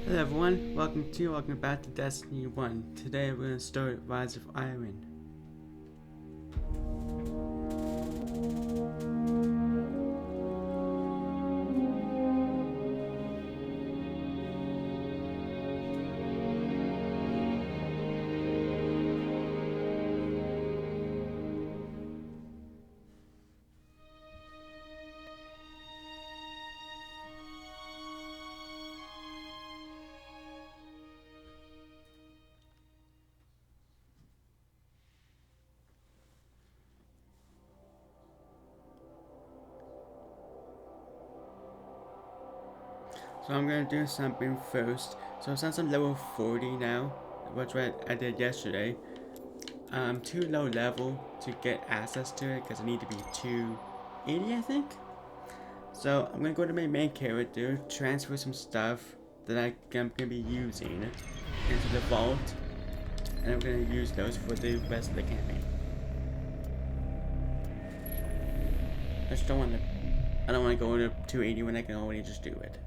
Hello everyone, welcome back to Destiny 1. Today we're going to start Rise of Iron. So I'm going to do something first. So since I'm level 40 now, which I did yesterday, I'm too low level to get access to it because I need to be 280 I think. So I'm going to go to my main character, transfer some stuff that I'm going to be using into the vault, and I'm going to use those for the rest of the campaign. I don't want to go into 280 when I can already just do it.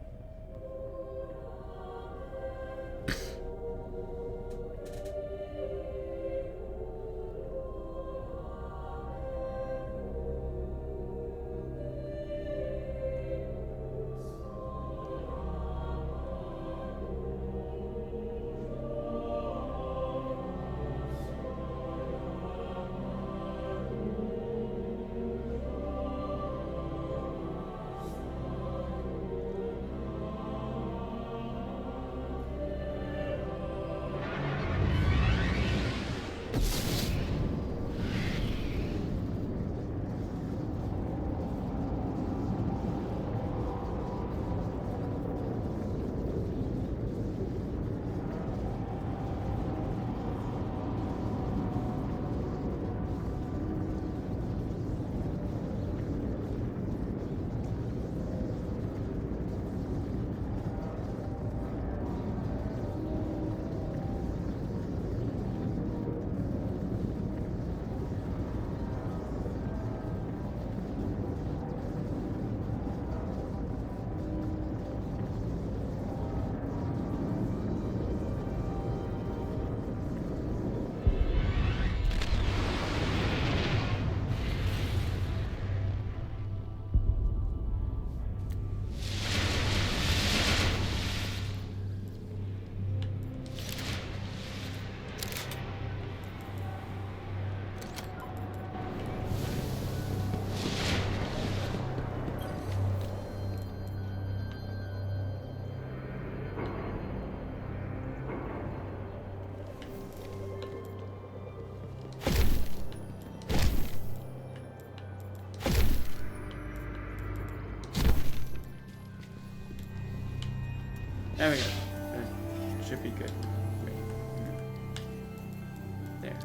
There we go. That should be good. Wait. There.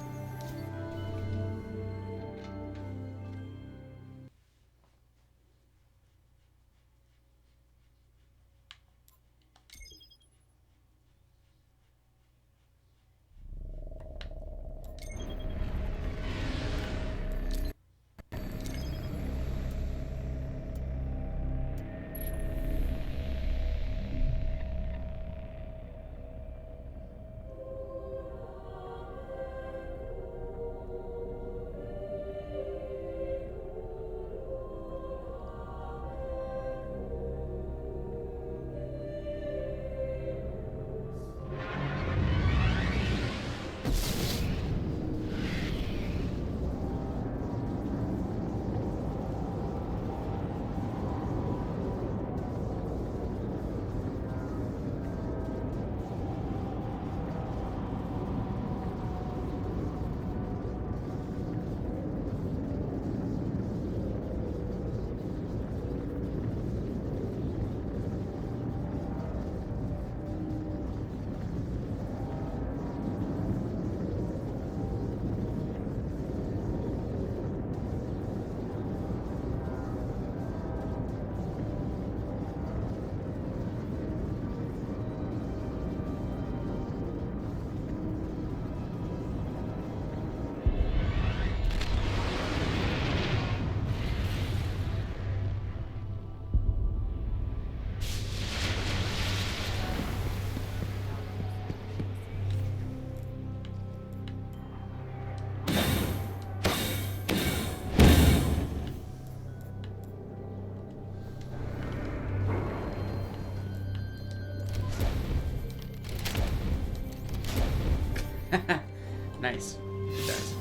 Nice. It does.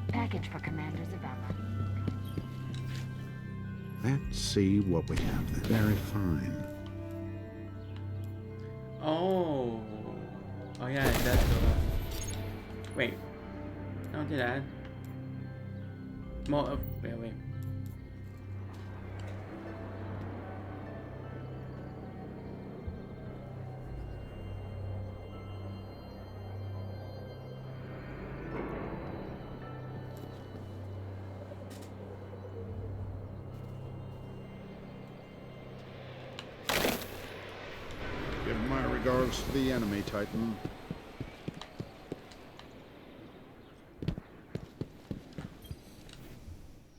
Package for Commander Zavala. Let's see what we have there. Very fine. Oh. Oh yeah, it does go up. Wait. Don't do that. More. Wait. Give my regards to the enemy, Titan.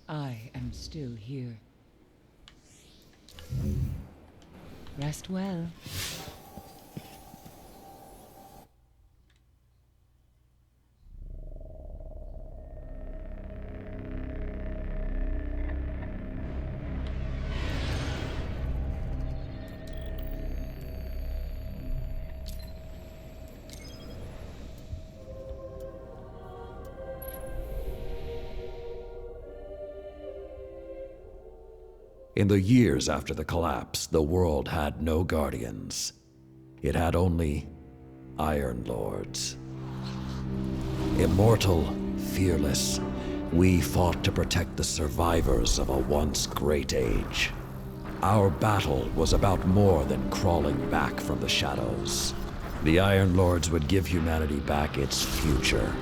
I am still here. Rest well. In the years after the collapse, the world had no guardians. It had only Iron Lords. Immortal, fearless, we fought to protect the survivors of a once great age. Our battle was about more than crawling back from the shadows. The Iron Lords would give humanity back its future.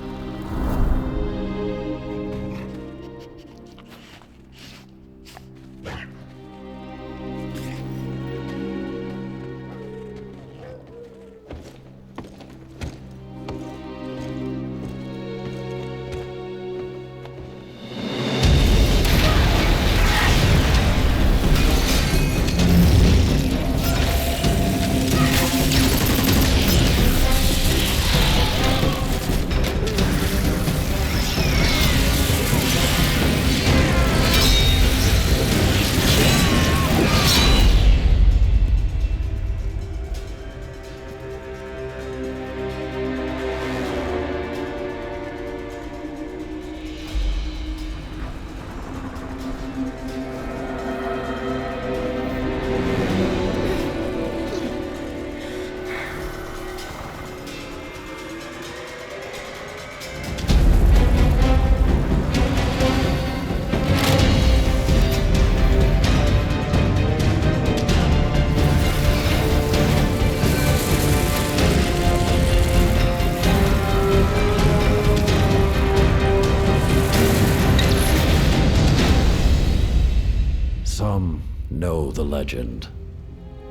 Some know the legend,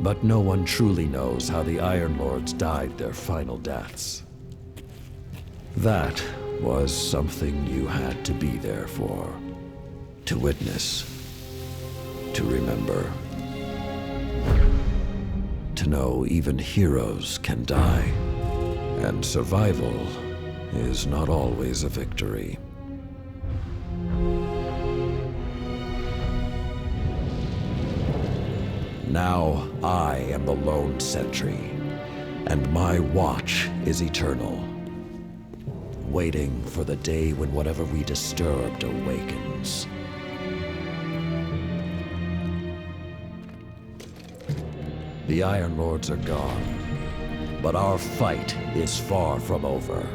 but no one truly knows how the Iron Lords died their final deaths. That was something you had to be there for, to witness, to remember, to know even heroes can die, and survival is not always a victory. Now I am the lone sentry, and my watch is eternal, waiting for the day when whatever we disturbed awakens. The Iron Lords are gone, but our fight is far from over.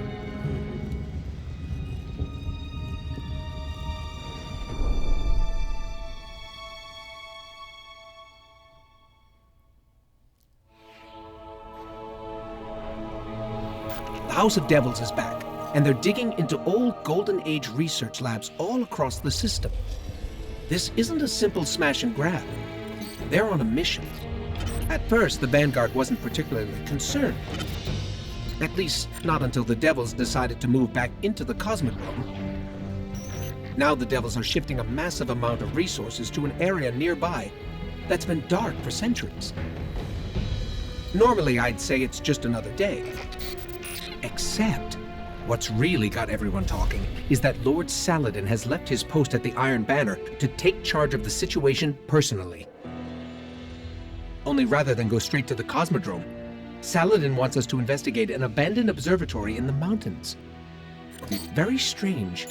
The House of Devils is back, and they're digging into old Golden Age research labs all across the system. This isn't a simple smash and grab. They're on a mission. At first, the Vanguard wasn't particularly concerned. At least, not until the Devils decided to move back into the Cosmodrome. Now the Devils are shifting a massive amount of resources to an area nearby that's been dark for centuries. Normally, I'd say it's just another day. Except, what's really got everyone talking is that Lord Saladin has left his post at the Iron Banner to take charge of the situation personally. Only rather than go straight to the Cosmodrome, Saladin wants us to investigate an abandoned observatory in the mountains. Very strange.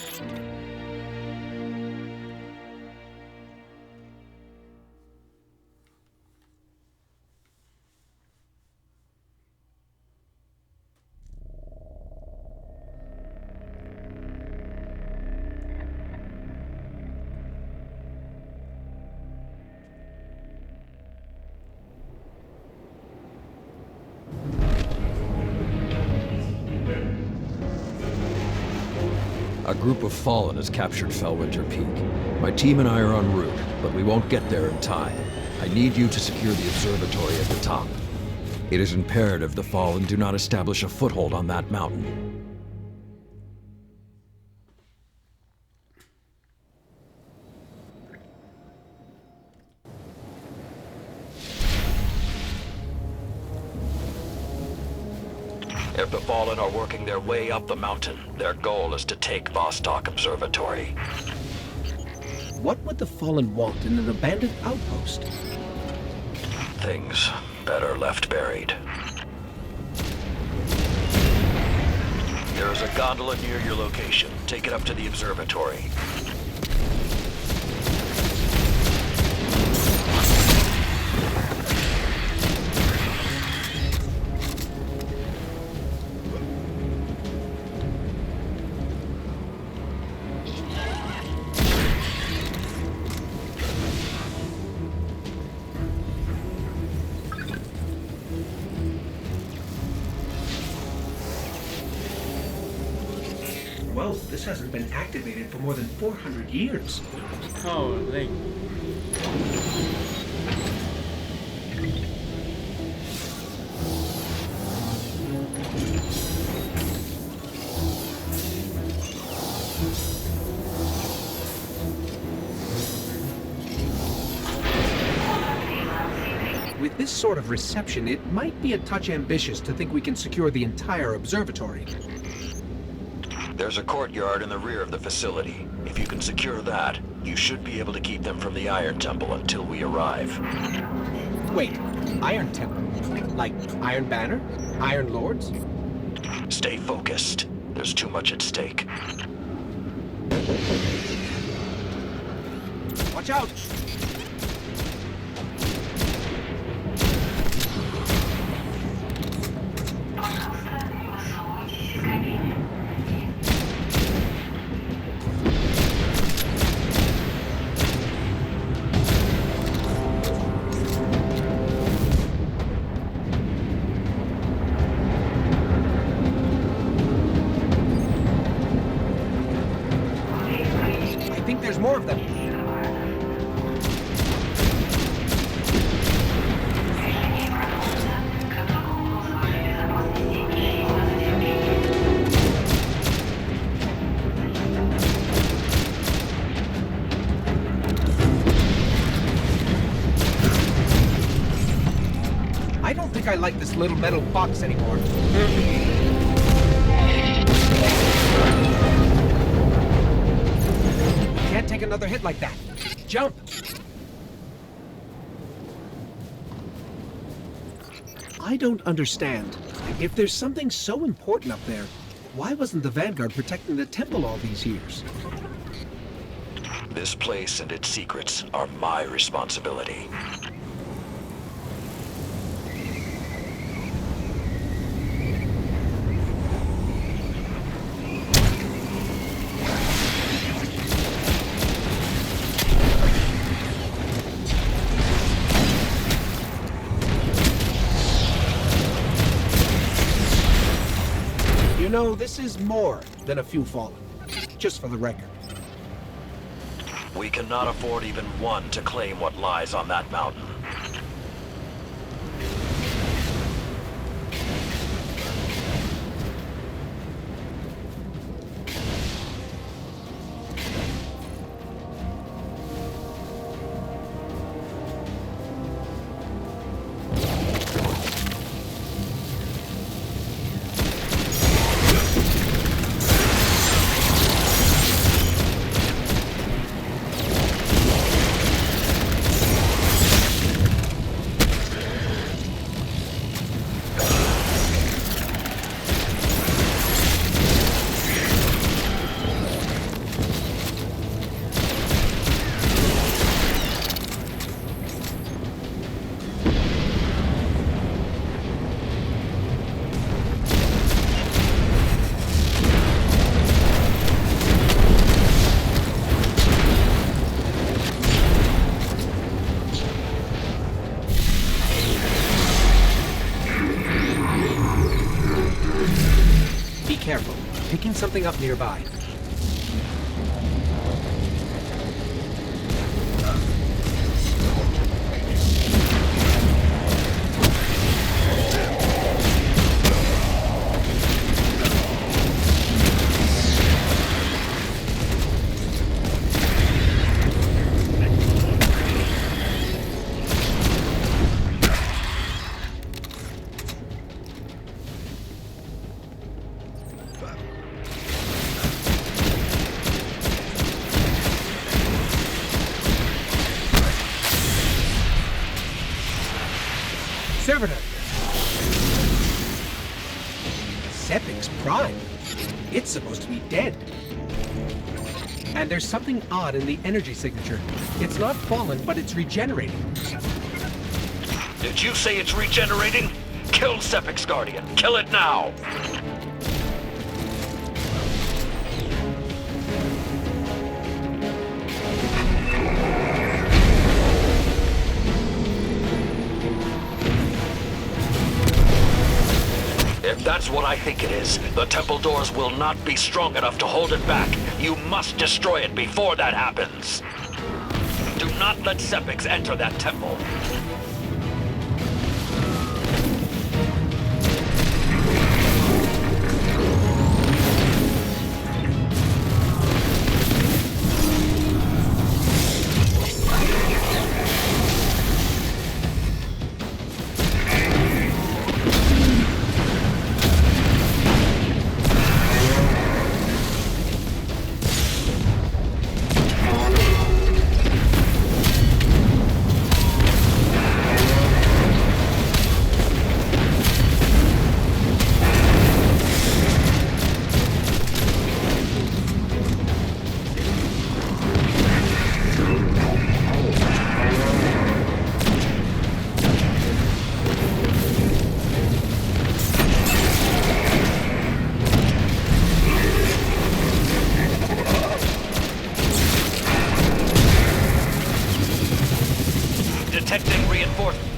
A group of Fallen has captured Fellwinter Peak. My team and I are en route, but we won't get there in time. I need you to secure the observatory at the top. It is imperative the Fallen do not establish a foothold on that mountain. If the Fallen are working their way up the mountain, their goal is to take Vostok Observatory. What would the Fallen want in an abandoned outpost? Things better left buried. There is a gondola near your location. Take it up to the observatory. Whoa, this hasn't been activated for more than 400 years. Holy. With this sort of reception, it might be a touch ambitious to think we can secure the entire observatory. There's a courtyard in the rear of the facility. If you can secure that, you should be able to keep them from the Iron Temple until we arrive. Wait, Iron Temple? Like Iron Banner? Iron Lords? Stay focused. There's too much at stake. Watch out! I think there's more of them. I don't think I like this little metal box anymore. Can't take another hit like that. Jump! I don't understand. If there's something so important up there, why wasn't the Vanguard protecting the temple all these years? This place and its secrets are my responsibility. You know, this is more than a few fallen. Just for the record. We cannot afford even one to claim what lies on that mountain. something up nearby. Servitor! Sepix Prime? It's supposed to be dead. And there's something odd in the energy signature. It's not fallen, but it's regenerating. Did you say it's regenerating? Kill Sepix Guardian. Kill it now! If that's what I think it is, the temple doors will not be strong enough to hold it back. You must destroy it before that happens. Do not let Sepix enter that temple. Detecting reinforcement.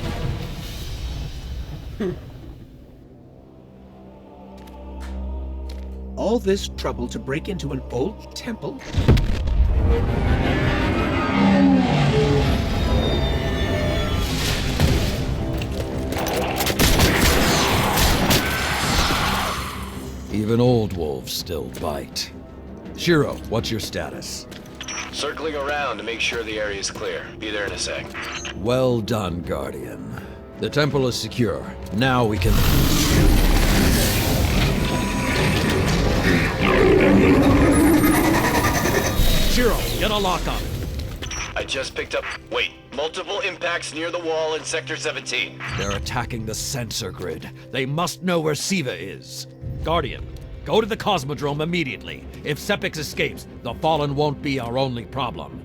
All this trouble to break into an old temple? Even old wolves still bite. Shiro, what's your status? Circling around to make sure the area is clear. Be there in a sec. Well done, Guardian. The temple is secure. Now we can... Shiro, get a lock on it. I just picked up... Wait. Multiple impacts near the wall in Sector 17. They're attacking the sensor grid. They must know where Siva is. Guardian, go to the Cosmodrome immediately. If Sepix escapes, the Fallen won't be our only problem.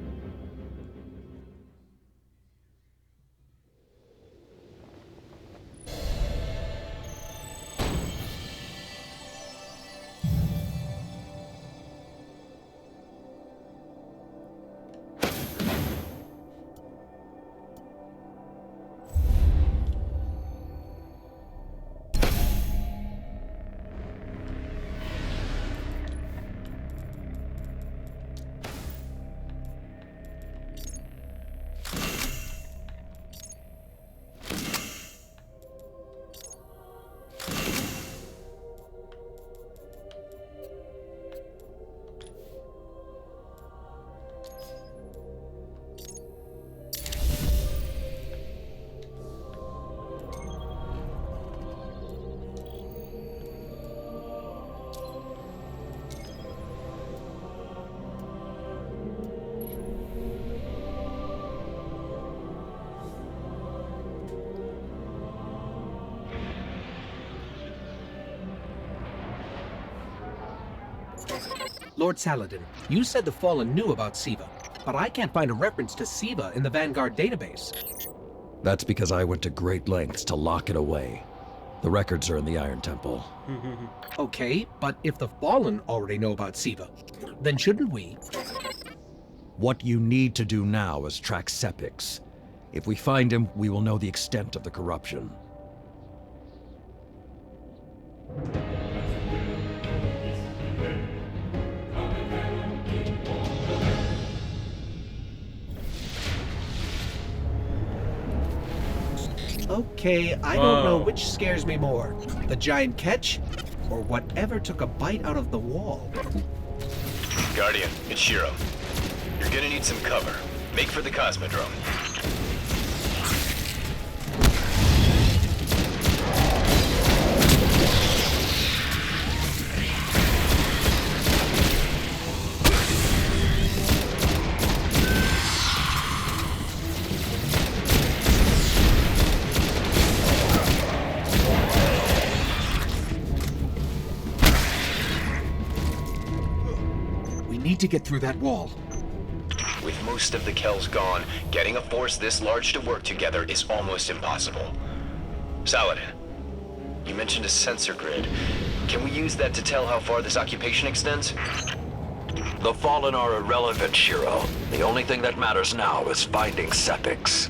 Lord Saladin, you said the Fallen knew about Siva, but I can't find a reference to Siva in the Vanguard database. That's because I went to great lengths to lock it away. The records are in the Iron Temple. Okay, but if the Fallen already know about Siva, then shouldn't we? What you need to do now is track Sepix. If we find him, we will know the extent of the corruption. Okay, I don't know Whoa. which scares me more. The giant catch, or whatever took a bite out of the wall. Guardian, it's Shiro. You're gonna need some cover. Make for the Cosmodrome. We need to get through that wall. With most of the Kells gone, getting a force this large to work together is almost impossible. Saladin, you mentioned a sensor grid. Can we use that to tell how far this occupation extends? The Fallen are irrelevant, Shiro. The only thing that matters now is finding Sepix.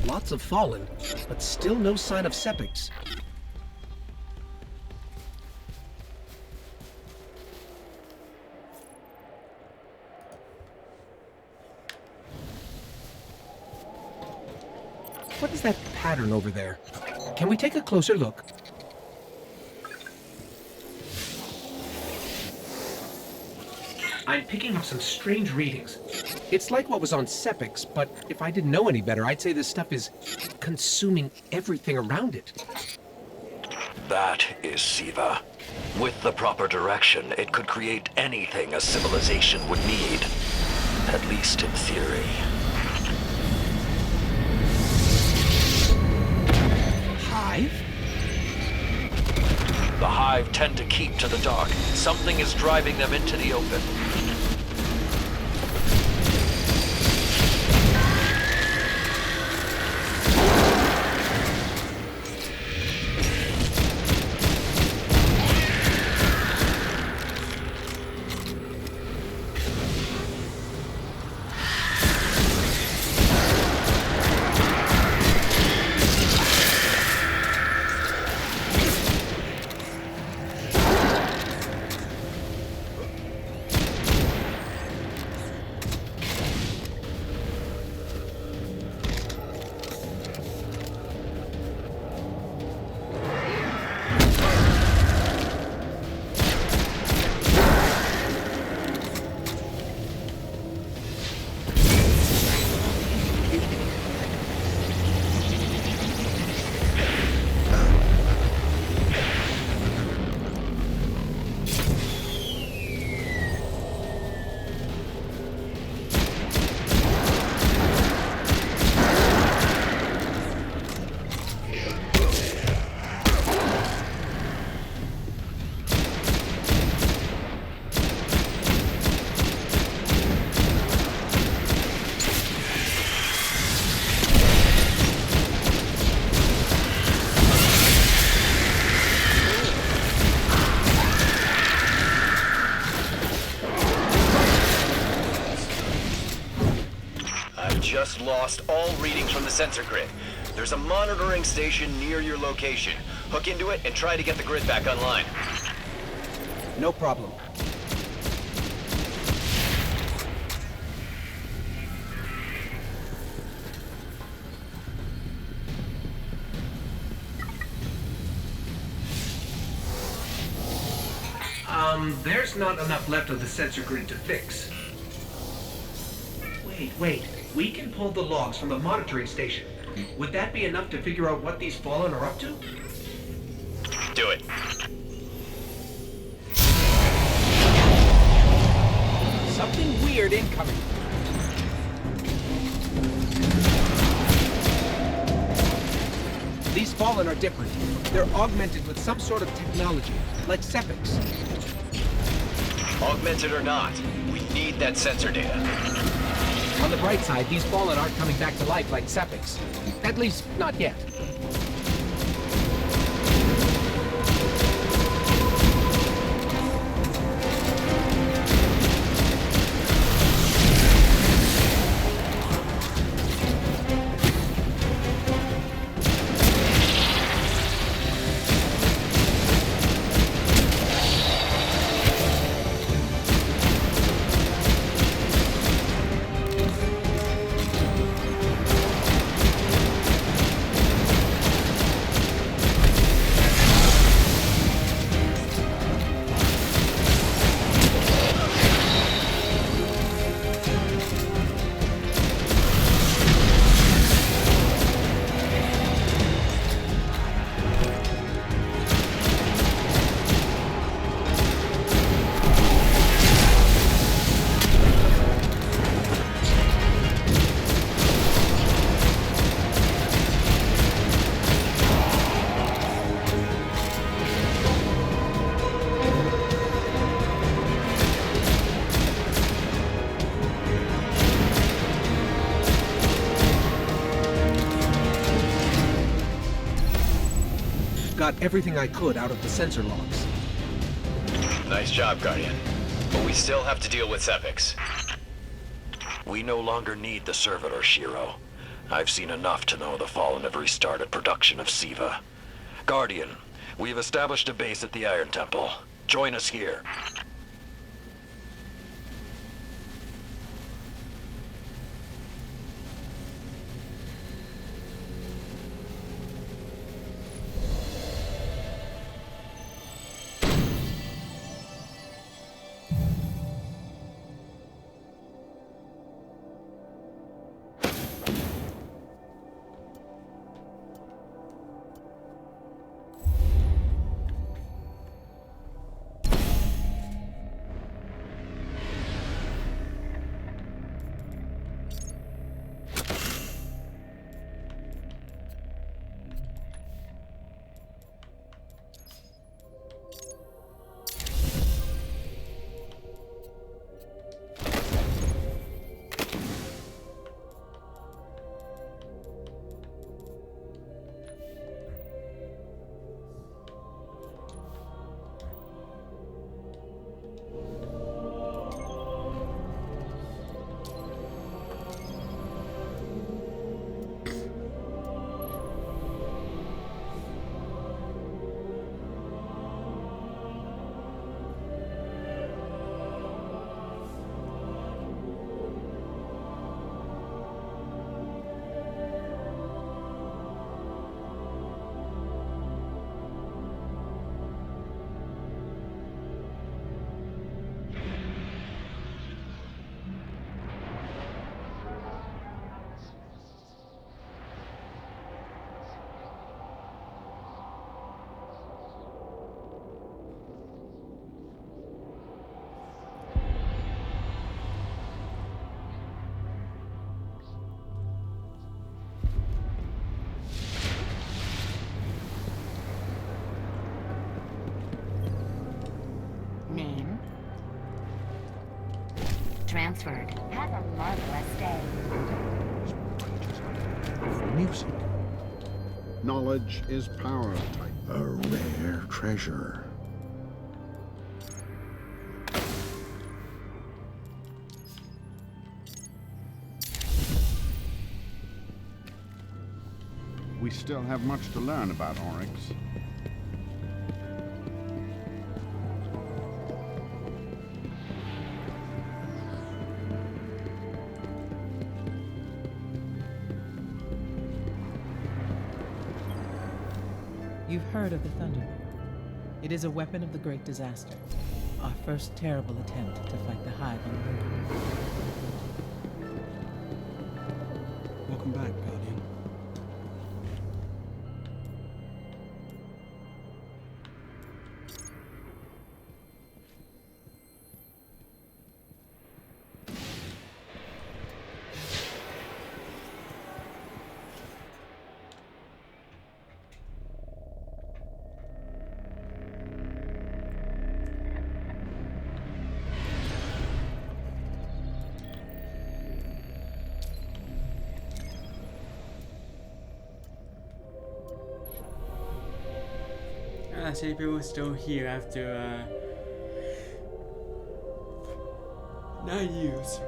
Lots of Fallen, but still no sign of Sepix. What is that pattern over there? Can we take a closer look? I'm picking up some strange readings. It's like what was on Sepix, but if I didn't know any better, I'd say this stuff is consuming everything around it. That is Siva. With the proper direction, it could create anything a civilization would need. At least in theory. Hive? The Hive tend to keep to the dark. Something is driving them into the open. has lost all readings from the sensor grid. There's a monitoring station near your location. Hook into it and try to get the grid back online. No problem. There's not enough left of the sensor grid to fix. Wait. We can pull the logs from the monitoring station. Would that be enough to figure out what these Fallen are up to? Do it. Something weird incoming. These Fallen are different. They're augmented with some sort of technology, like Sepics. Augmented or not, we need that sensor data. On the bright side, these Fallen aren't coming back to life like Sepics. At least, not yet. Got everything I could out of the sensor logs. Nice job, Guardian. But we still have to deal with Sepics. We no longer need the servitor, Shiro. I've seen enough to know the Fallen have restarted production of Siva. Guardian, we've established a base at the Iron Temple. Join us here. Name. Transferred. Have a marvelous day. Music. Knowledge is power, Titan. A rare treasure. We still have much to learn about Oryx. You've heard of the Thunderbolt. It is a weapon of the Great Disaster. Our first terrible attempt to fight the Hive on Earth. Welcome back, Guardian. I see people still here after 9 years.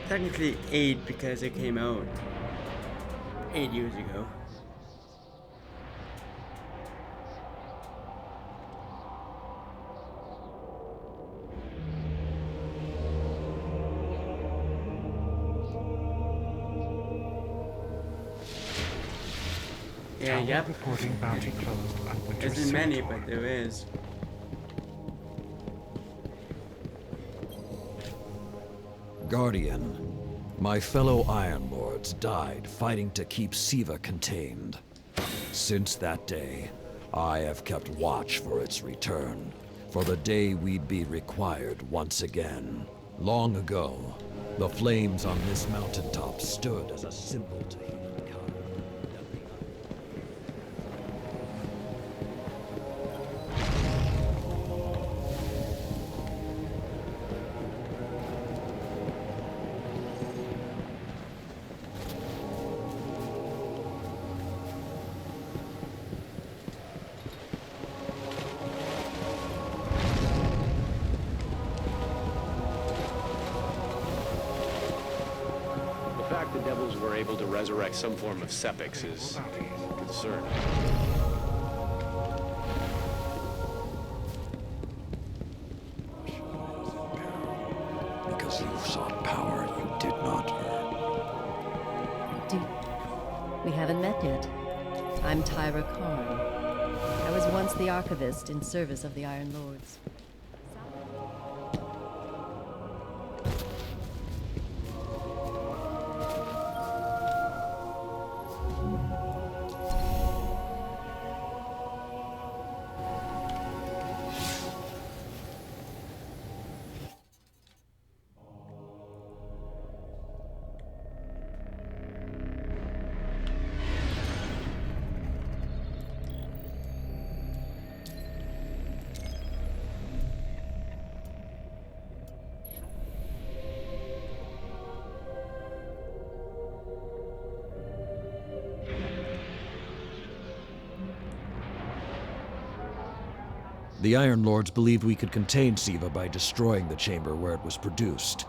Technically 8 because it came out 8 years ago. Yeah, yep. Reporting bounty closed on Winter Isn't many, Cemetery. but there is. Guardian, my fellow Iron Lords died fighting to keep Siva contained. Since that day, I have kept watch for its return, for the day we'd be required once again. Long ago, the flames on this mountaintop stood as a symbol to humankind. The fact the Devils were able to resurrect some form of Sepix is concerning. Because you sought power you did not earn. We haven't met yet. I'm Tyra Karn. I was once the Archivist in service of the Iron Lords. The Iron Lords believed we could contain Siva by destroying the chamber where it was produced.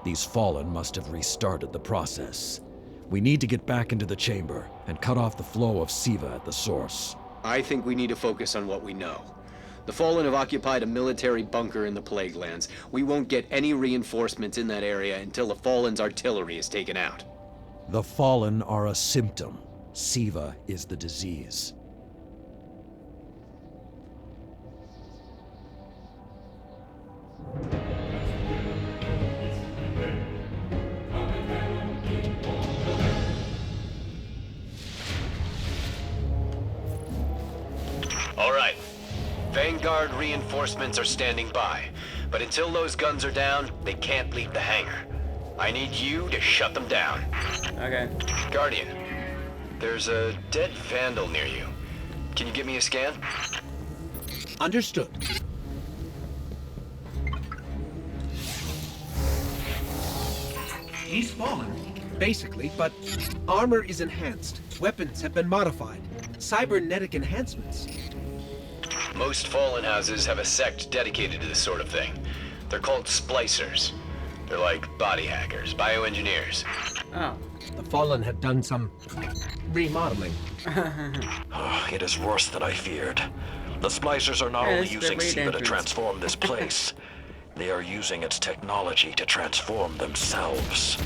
These Fallen must have restarted the process. We need to get back into the chamber and cut off the flow of Siva at the source. I think we need to focus on what we know. The Fallen have occupied a military bunker in the Plague Lands. We won't get any reinforcements in that area until the Fallen's artillery is taken out. The Fallen are a symptom. Siva is the disease. All right. Vanguard reinforcements are standing by. But until those guns are down, they can't leave the hangar. I need you to shut them down. Okay. Guardian, there's a dead Vandal near you. Can you give me a scan? Understood. He's fallen, basically, but armor is enhanced. Weapons have been modified. Cybernetic enhancements. Most Fallen houses have a sect dedicated to this sort of thing. They're called splicers. They're like body hackers, bioengineers. Oh. The Fallen have done some remodeling. It is worse than I feared. The splicers are not only Yes, using they're SIVA to dangerous. transform this place, they are using its technology to transform themselves.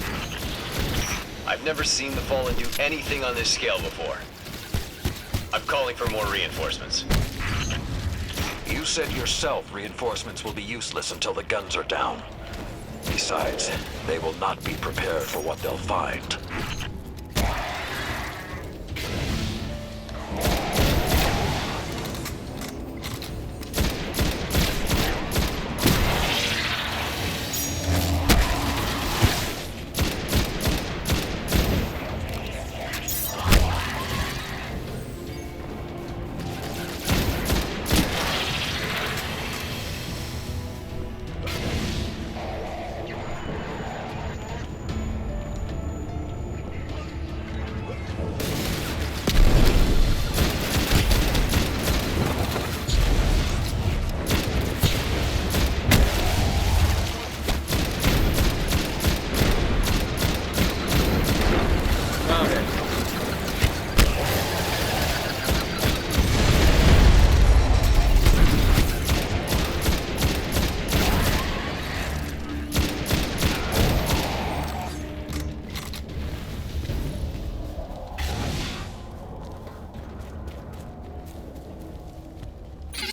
I've never seen the Fallen do anything on this scale before. I'm calling for more reinforcements. You said yourself reinforcements will be useless until the guns are down. Besides, they will not be prepared for what they'll find.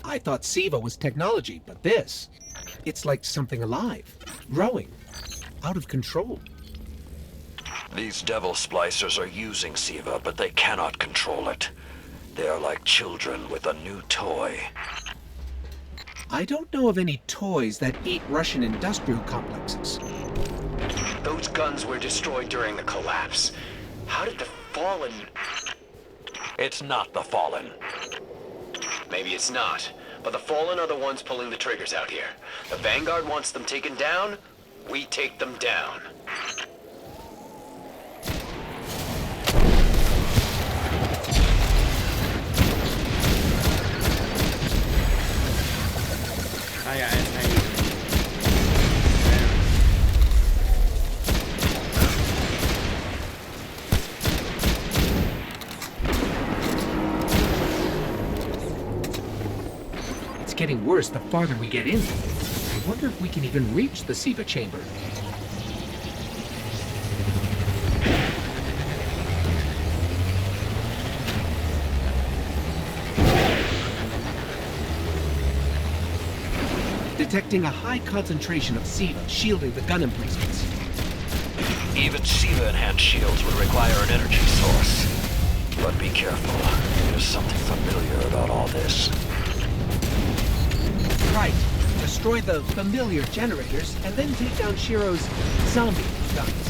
I thought SIVA was technology, but this, it's like something alive, growing, out of control. These devil splicers are using SIVA, but they cannot control it. They are like children with a new toy. I don't know of any toys that eat Russian industrial complexes. Those guns were destroyed during the collapse. How did the Fallen... It's not the Fallen. Maybe it's not, but the Fallen are the ones pulling the triggers out here. The Vanguard wants them taken down, we take them down. Hi guys, how you doing? It's getting worse the farther we get in. I wonder if we can even reach the SIVA chamber. Detecting a high concentration of SIVA shielding the gun emplacements. Even SIVA-enhanced shields would require an energy source. But be careful. There's something familiar about all this. Right. Destroy the familiar generators and then take down Shiro's zombie guns.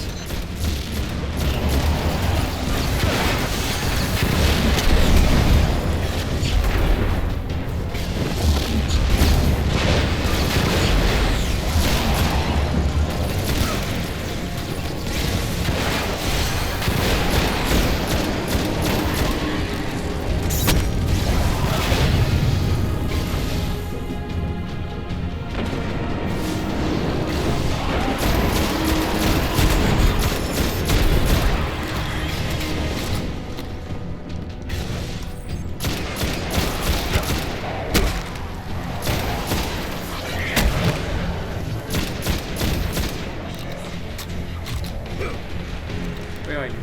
Where are you?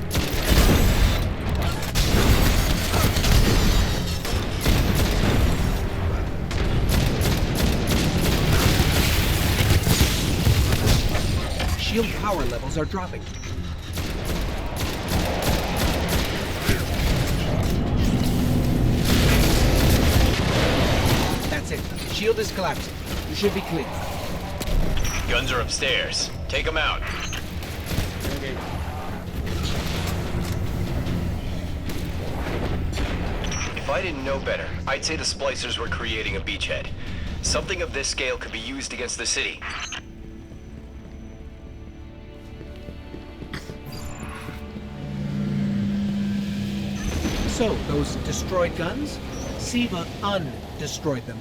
Shield power levels are dropping. That's it. Shield is collapsing. You should be clear. Guns are upstairs. Take them out. Okay. If I didn't know better, I'd say the splicers were creating a beachhead. Something of this scale could be used against the city. So, those destroyed guns? SIVA undestroyed them.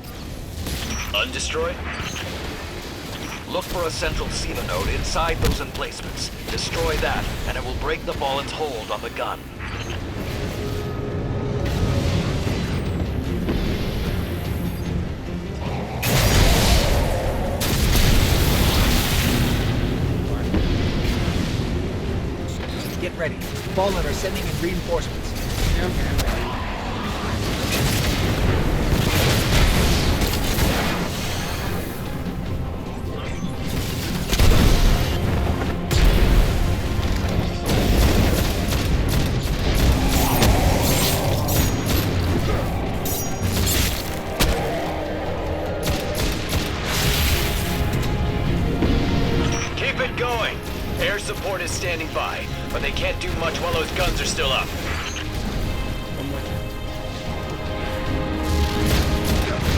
Undestroyed? Look for a central SIVA node inside those emplacements. Destroy that, and it will break the Fallen's hold on the gun. Get ready. Fallen are sending in reinforcements. Okay. Keep it going. Air support is standing by, but they can't do much while those guns are still up. One more time. Come on.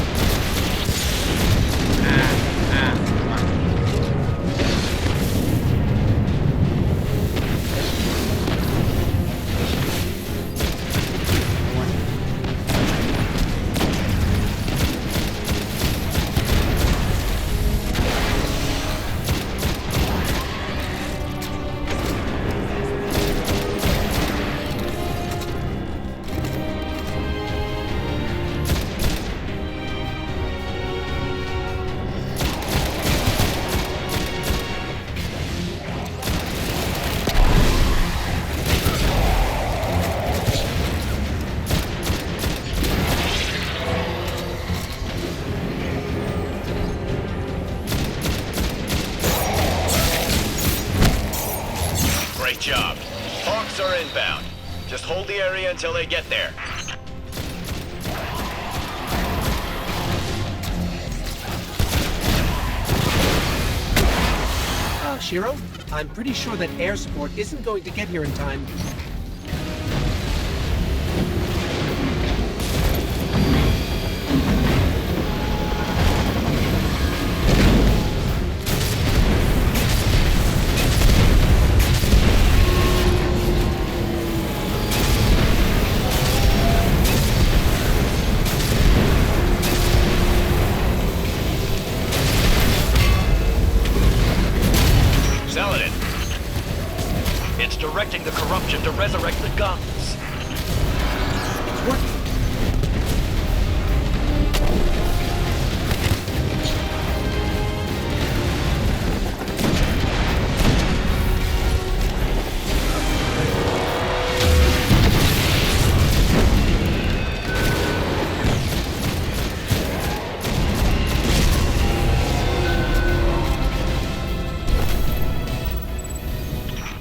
Great job. Hawks are inbound. Just hold the area until they get there. Shiro, I'm pretty sure that air support isn't going to get here in time. Saladin. It's directing the corruption to resurrect the guns. It's working.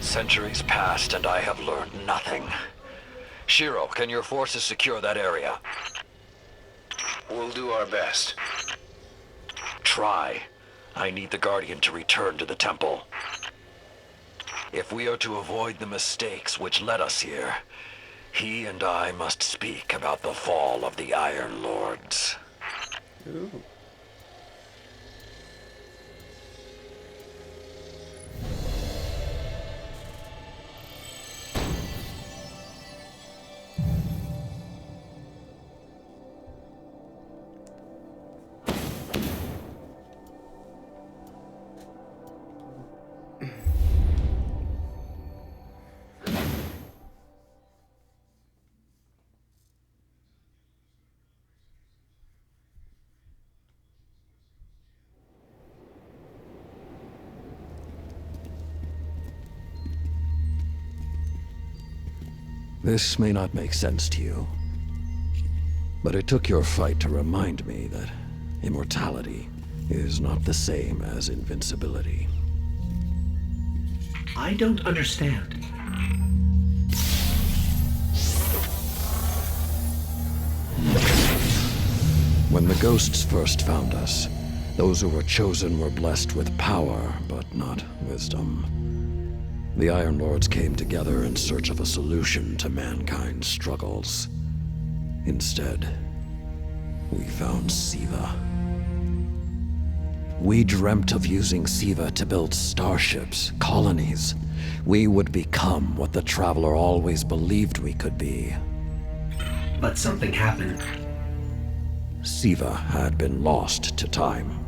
Centuries passed and I have learned nothing. Shiro, can your forces secure that area? We'll do our best. Try. I need the Guardian to return to the temple. If we are to avoid the mistakes which led us here, he and I must speak about the fall of the Iron Lords. Ooh. This may not make sense to you, but it took your fight to remind me that immortality is not the same as invincibility. I don't understand. When the ghosts first found us, those who were chosen were blessed with power, but not wisdom. The Iron Lords came together in search of a solution to mankind's struggles. Instead, we found SIVA. We dreamt of using SIVA to build starships, colonies. We would become what the Traveler always believed we could be. But something happened. SIVA had been lost to time.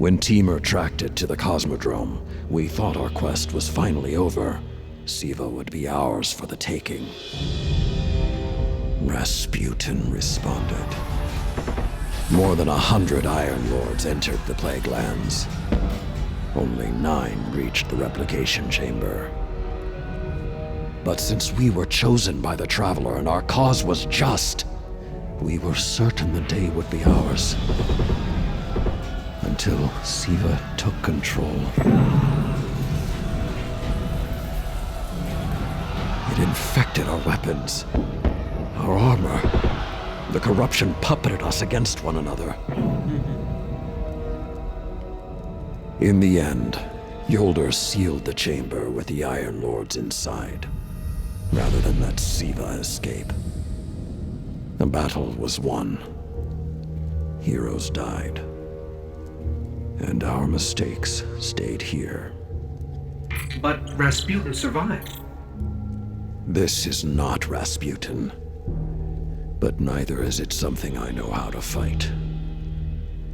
When Temur tracked it to the Cosmodrome, we thought our quest was finally over. Siva would be ours for the taking. Rasputin responded. More than 100 Iron Lords entered the Plague Lands. Only 9 reached the replication chamber. But since we were chosen by the Traveler and our cause was just, we were certain the day would be ours. Until Siva took control. It infected our weapons, our armor. The corruption puppeted us against one another. In the end, Yolder sealed the chamber with the Iron Lords inside, rather than let Siva escape. The battle was won. Heroes died. And our mistakes stayed here. But Rasputin survived. This is not Rasputin. But neither is it something I know how to fight.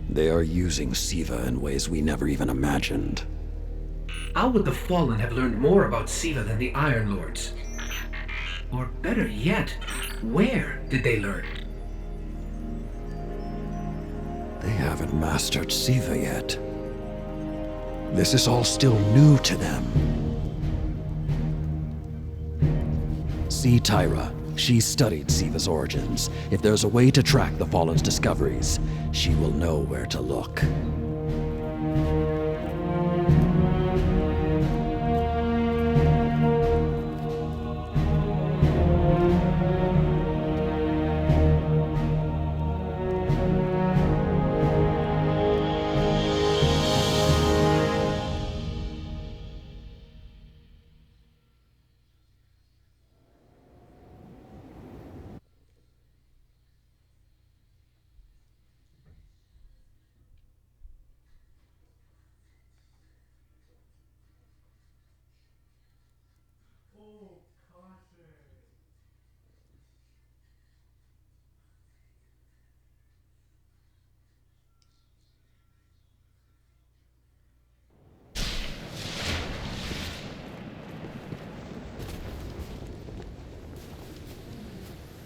They are using Siva in ways we never even imagined. How would the Fallen have learned more about Siva than the Iron Lords? Or better yet, where did they learn? They haven't mastered Siva yet. This is all still new to them. See Tyra. She studied Siva's origins. If there's a way to track the Fallen's discoveries, she will know where to look.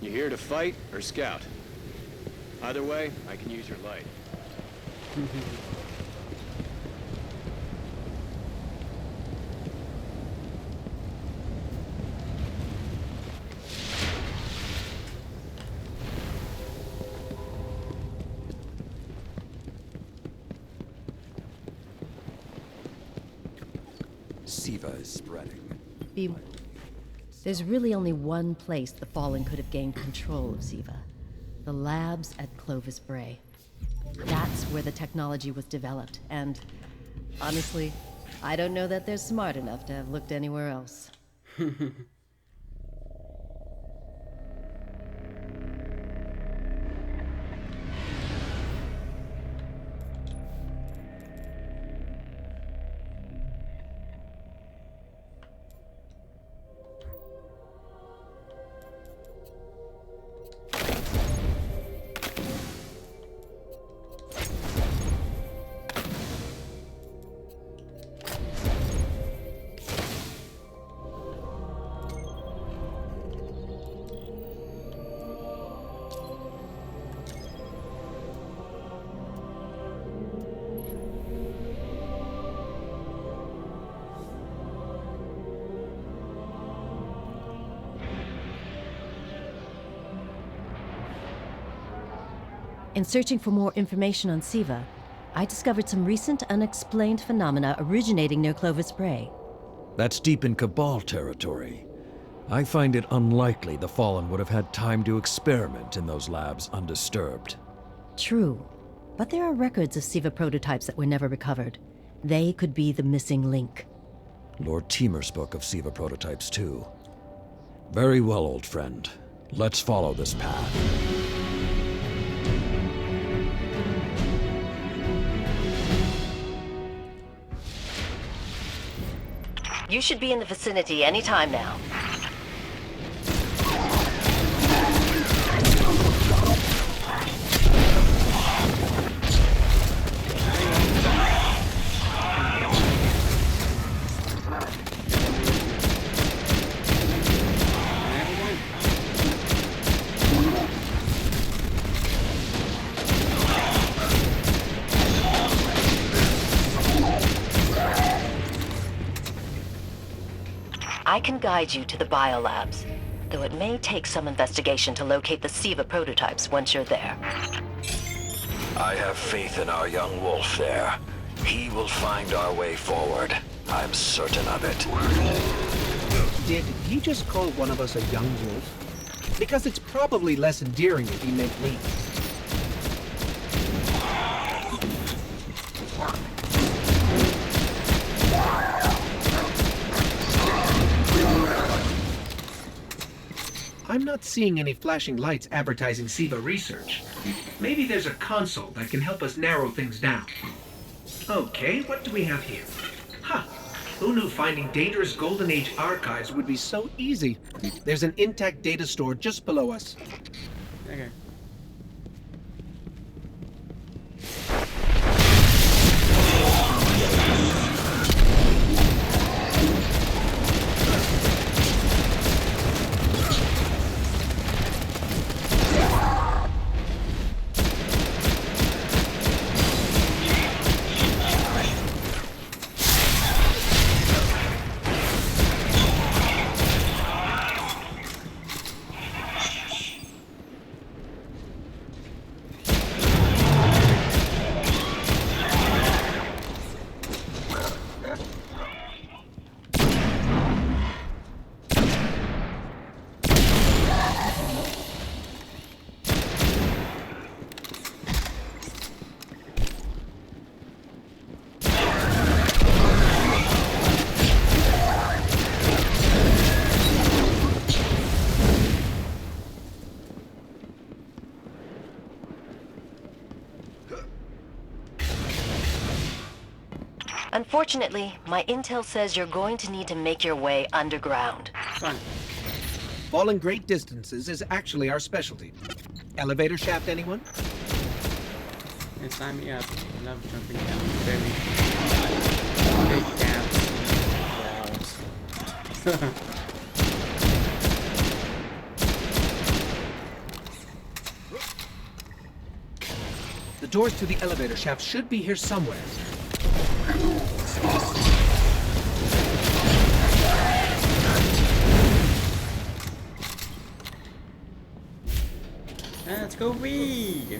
You here to fight or scout? Either way, I can use your light. Siva is spreading. There's really only one place the Fallen could have gained control of Siva. The labs at Clovis Bray. That's where the technology was developed, and honestly, I don't know that they're smart enough to have looked anywhere else. In searching for more information on Siva, I discovered some recent unexplained phenomena originating near Clovis Bray. That's deep in Cabal territory. I find it unlikely the Fallen would have had time to experiment in those labs undisturbed. True, but there are records of Siva prototypes that were never recovered. They could be the missing link. Lord Temur spoke of Siva prototypes too. Very well, old friend. Let's follow this path. You should be in the vicinity any time now. I can guide you to the biolabs, though it may take some investigation to locate the SIVA prototypes once you're there. I have faith in our young wolf there. He will find our way forward. I'm certain of it. Did he just call one of us a young wolf? Because it's probably less endearing if he meant me. I'm not seeing any flashing lights advertising SIVA research. Maybe there's a console that can help us narrow things down. Okay, what do we have here? Huh. Who knew finding dangerous Golden Age archives would be so easy? There's an intact data store just below us. Okay. Unfortunately, my intel says you're going to need to make your way underground. Fun. Falling great distances is actually our specialty. Elevator shaft, anyone? Yeah, sign me up. I love jumping down very big gaps and walls. The doors to the elevator shaft should be here somewhere. Let's go read.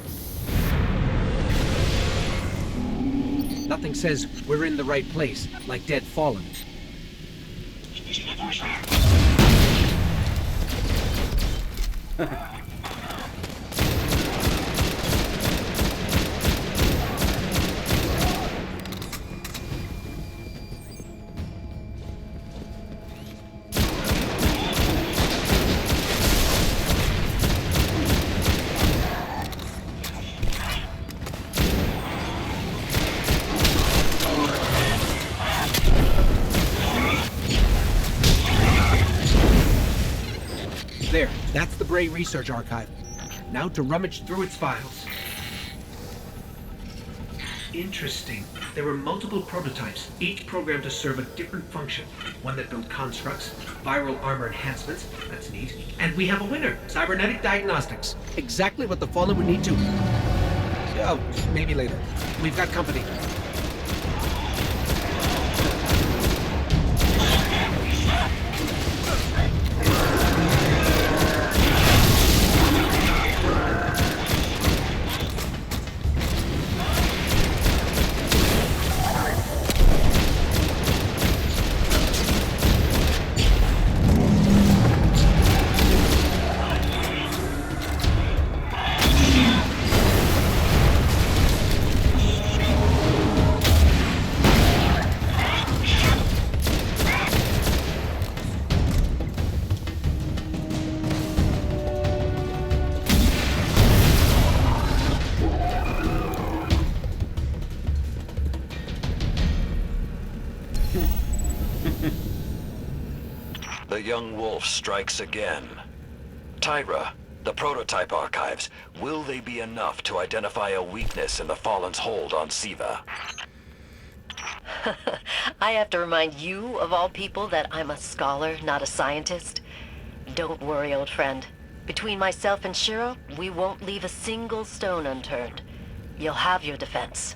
Nothing says we're in the right place, like Dead Fallen. There, that's the Bray Research Archive. Now to rummage through its files. Interesting. There were multiple prototypes, each programmed to serve a different function. One that built constructs, viral armor enhancements, that's neat. And we have a winner, cybernetic diagnostics. Exactly what the Fallen would need to... Oh, maybe later. We've got company. The young wolf strikes again. Tyra, the prototype archives, will they be enough to identify a weakness in the Fallen's hold on SIVA? I have to remind you, of all people, that I'm a scholar, not a scientist. Don't worry, old friend. Between myself and Shiro, we won't leave a single stone unturned. You'll have your defense.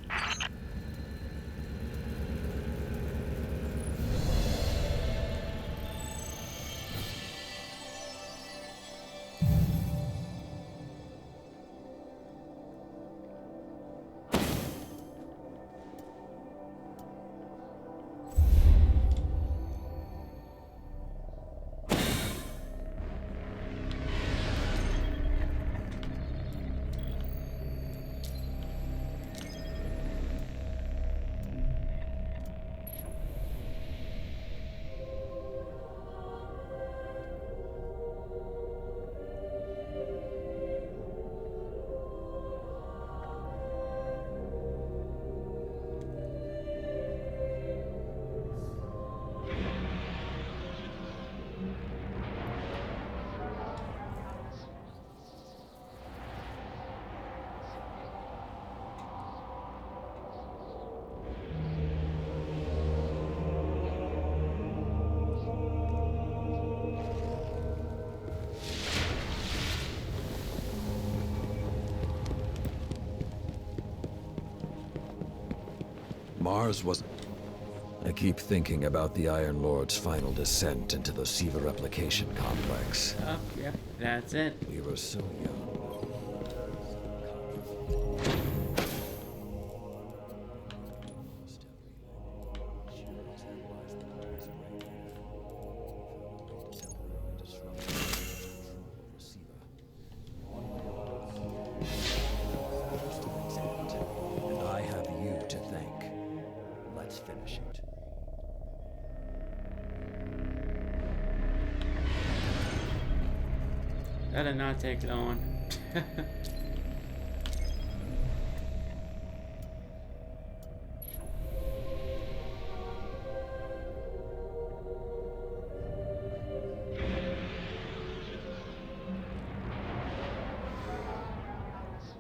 Mars was... I keep thinking about the Iron Lord's final descent into the Siva replication complex. Oh, yep, that's it. We were so young. And I have you to thank. Let's finish it. That did not take long.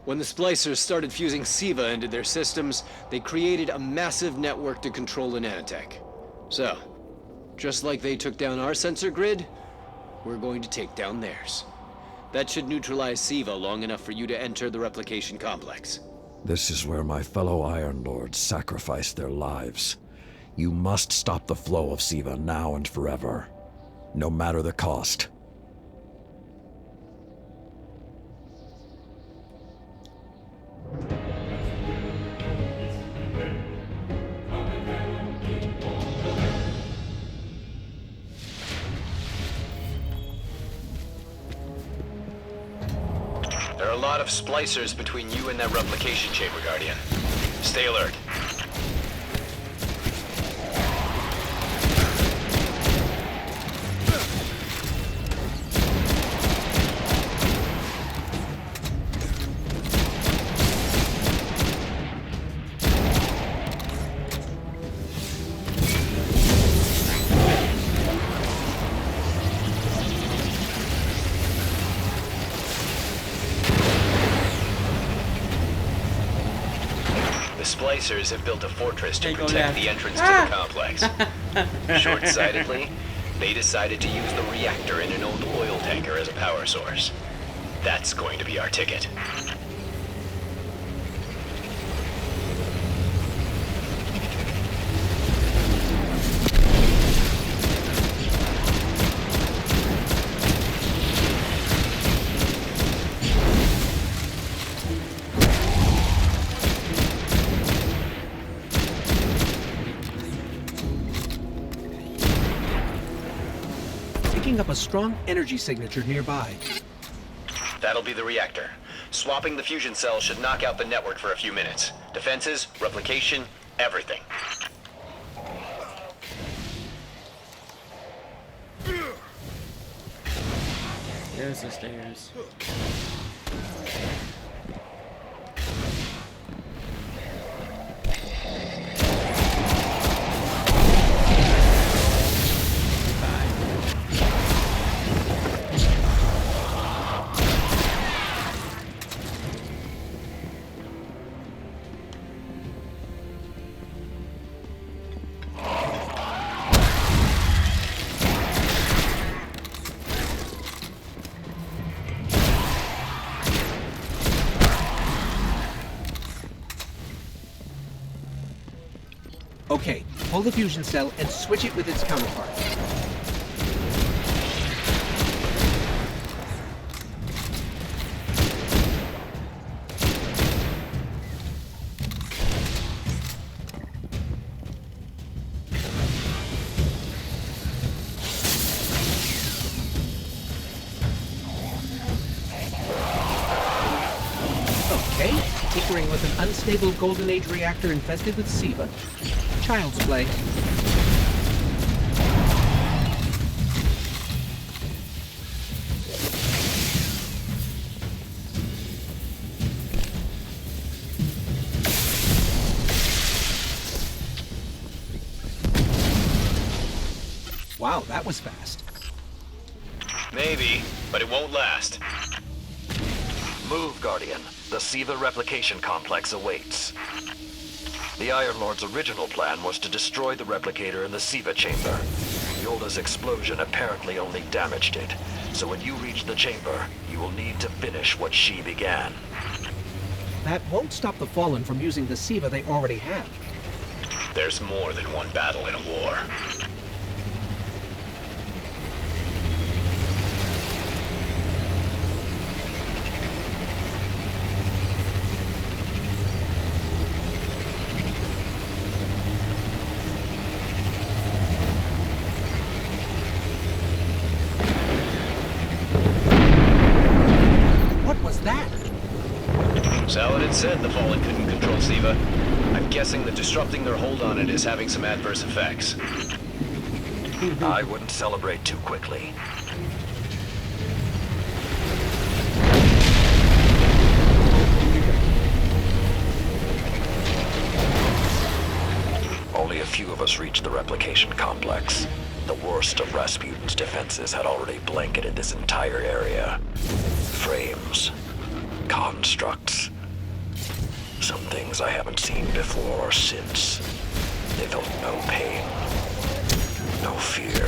When the splicers started fusing Siva into their systems, they created a massive network to control the nanotech. So, just like they took down our sensor grid, we're going to take down theirs. That should neutralize Siva long enough for you to enter the replication complex. This is where my fellow Iron Lords sacrificed their lives. You must stop the flow of Siva now and forever, no matter the cost. There are a lot of splicers between you and that replication chamber, Guardian. Stay alert. Splicers have built a fortress to protect the entrance to the complex. Short-sightedly, they decided to use the reactor in an old oil tanker as a power source. That's going to be our ticket. Picking up a strong energy signature nearby. That'll be the reactor. Swapping the fusion cell should knock out the network for a few minutes. Defenses, replication, everything. There's the stairs. Okay, pull the fusion cell and switch it with its counterpart. Okay, tinkering with an unstable Golden Age reactor infested with Siva. Child's play. Wow, that was fast. Maybe, but it won't last. Move, Guardian. The Siva replication complex awaits. The Iron Lord's original plan was to destroy the replicator in the Siva chamber. Yolda's explosion apparently only damaged it. So when you reach the chamber, you will need to finish what she began. That won't stop the Fallen from using the Siva they already have. There's more than one battle in a war. What was that? Saladin said the Fallen couldn't control Siva. I'm guessing that disrupting their hold on it is having some adverse effects. I wouldn't celebrate too quickly. Only a few of us reached the replication complex. The worst of Rasputin's defenses had already blanketed this entire area. Frames. Constructs. Some things I haven't seen before or since. They felt no pain. No fear.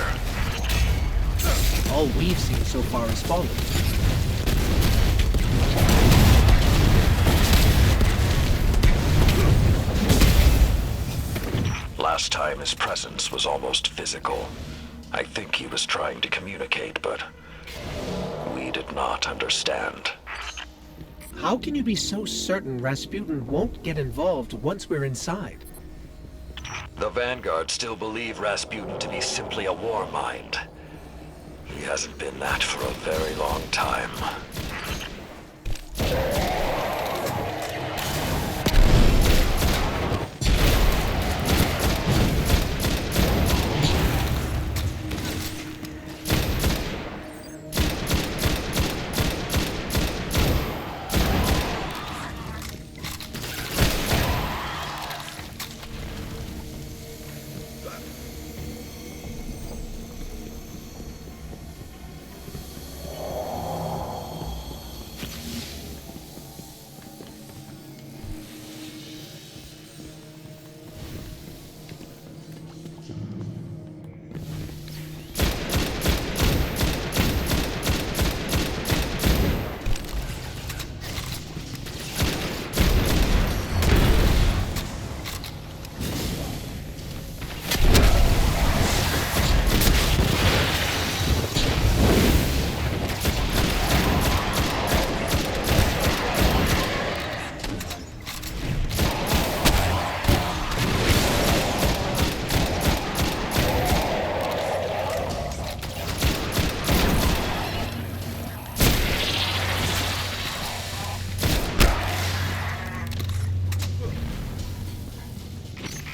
All we've seen so far is fallen. Last time his presence was almost physical. I think he was trying to communicate, but we did not understand. How can you be so certain Rasputin won't get involved once we're inside? The Vanguard still believe Rasputin to be simply a war mind. He hasn't been that for a very long time.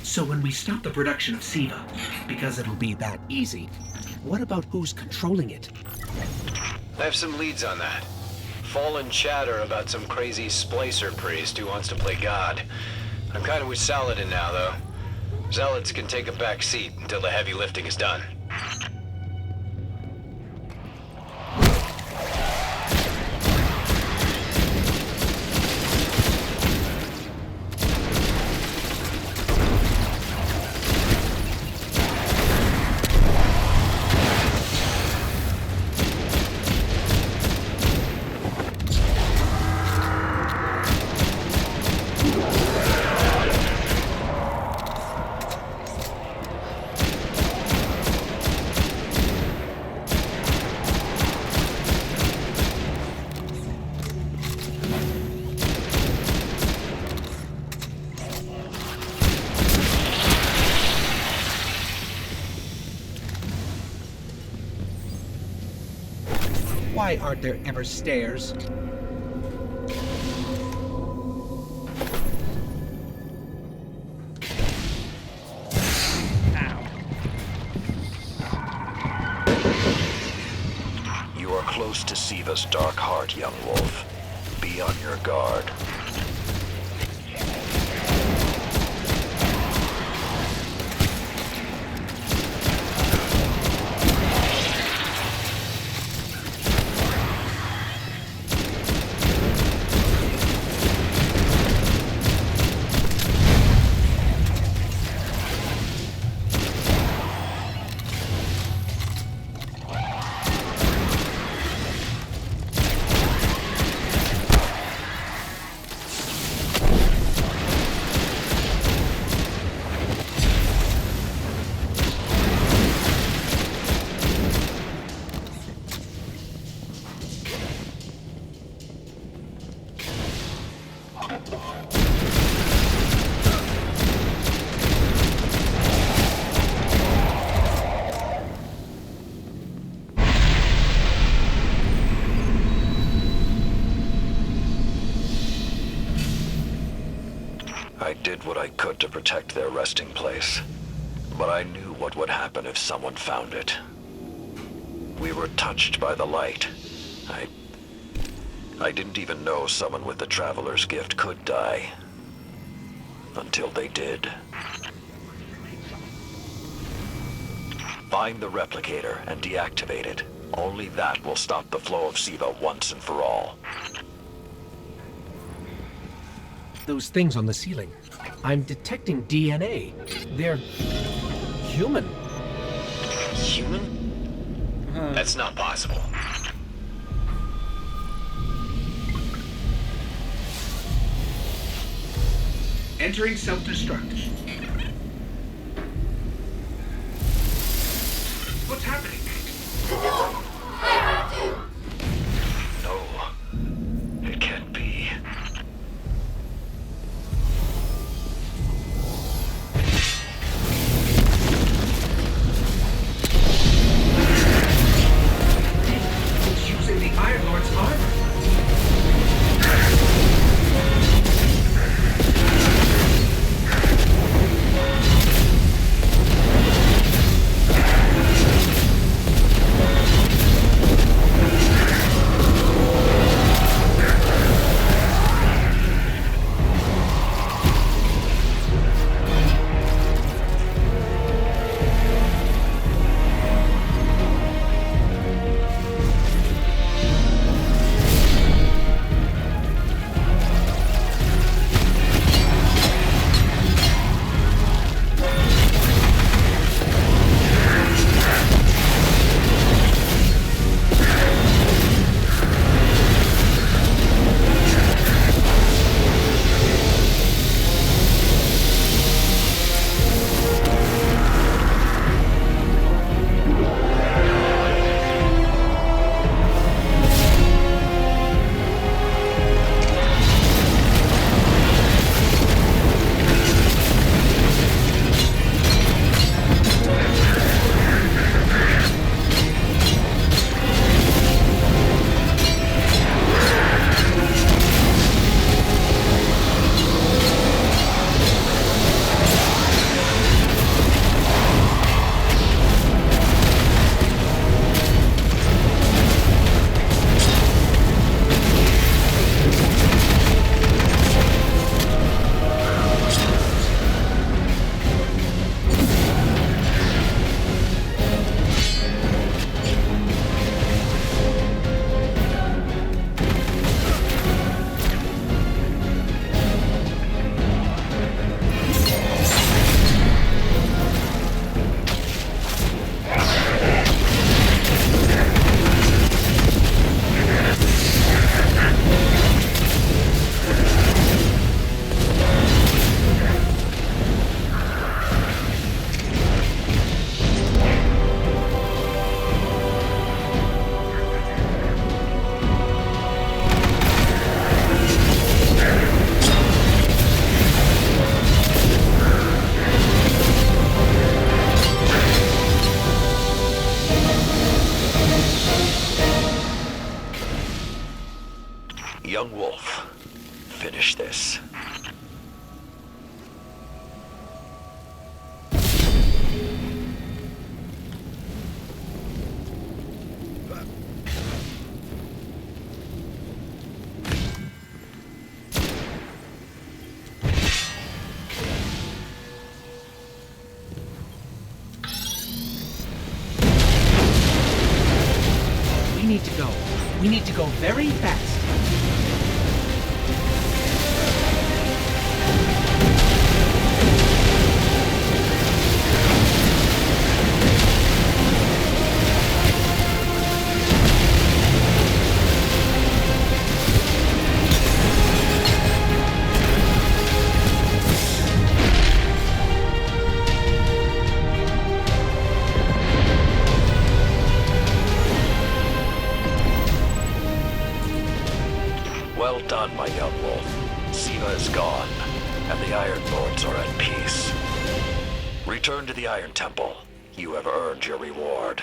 So when we stop the production of Siva, because it'll be that easy, what about who's controlling it? I have some leads on that. Fallen chatter about some crazy splicer priest who wants to play God. I'm kind of with Saladin now, though. Zealots can take a back seat until the heavy lifting is done. Why aren't there ever stairs? You are close to Siva's dark heart, young wolf. Be on your guard. did what I could to protect their resting place. But I knew what would happen if someone found it. We were touched by the light. I didn't even know someone with the Traveler's Gift could die. Until they did. Find the replicator and deactivate it. Only that will stop the flow of SIVA once and for all. Those things on the ceiling. I'm detecting DNA. They're human. Human? That's not possible. Entering self-destruct. What's happening? No, it can't be. It's using the Iron Lord's armor. Young Wolf, finish this. We need to go. We need to go very fast. Well done, my young wolf. SIVA is gone, and the Iron Lords are at peace. Return to the Iron Temple. You have earned your reward.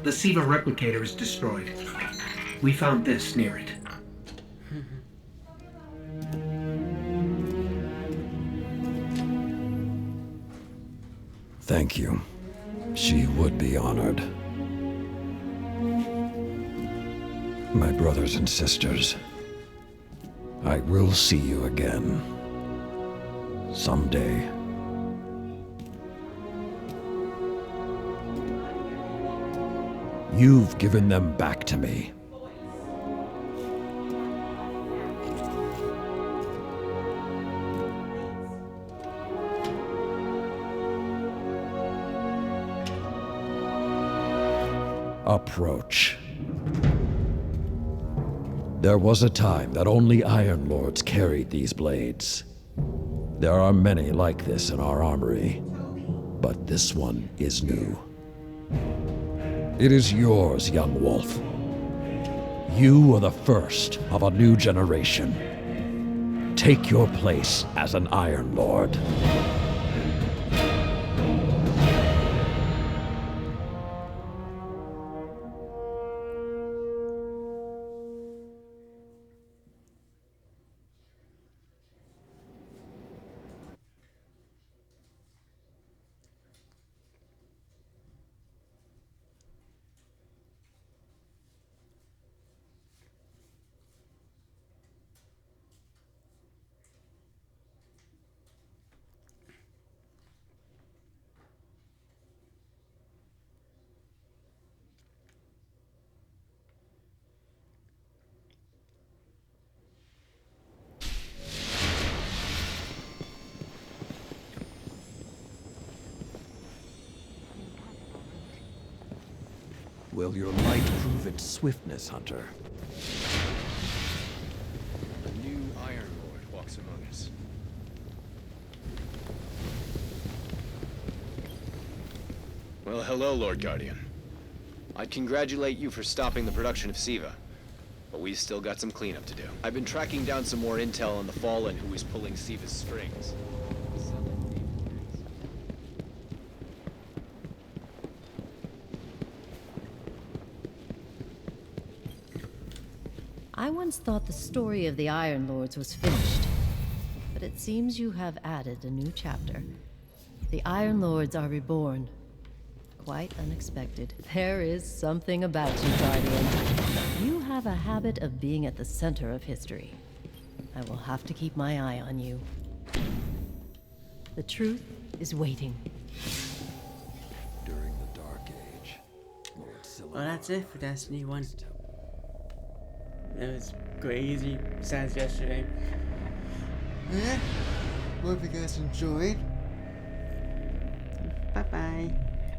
The Siva replicator is destroyed. We found this near it. Thank you. She would be honored. My brothers and sisters, I will see you again. Someday. You've given them back to me. Approach. There was a time that only Iron Lords carried these blades. There are many like this in our armory, but this one is new. It is yours, young wolf. You are the first of a new generation. Take your place as an Iron Lord. Will your light prove its swiftness, Hunter? A new Iron Lord walks among us. Well, hello, Lord Guardian. I'd congratulate you for stopping the production of Siva, but we've still got some cleanup to do. I've been tracking down some more intel on the Fallen who is pulling Siva's strings. I once thought the story of the Iron Lords was finished, but it seems you have added a new chapter. The Iron Lords are reborn. Quite unexpected. There is something about you, Guardian. You have a habit of being at the center of history. I will have to keep my eye on you. The truth is waiting. During the Dark Age, Lord Silver. Well, that's it for Destiny 1. It was crazy since yesterday. Yeah, hope you guys enjoyed. Bye bye.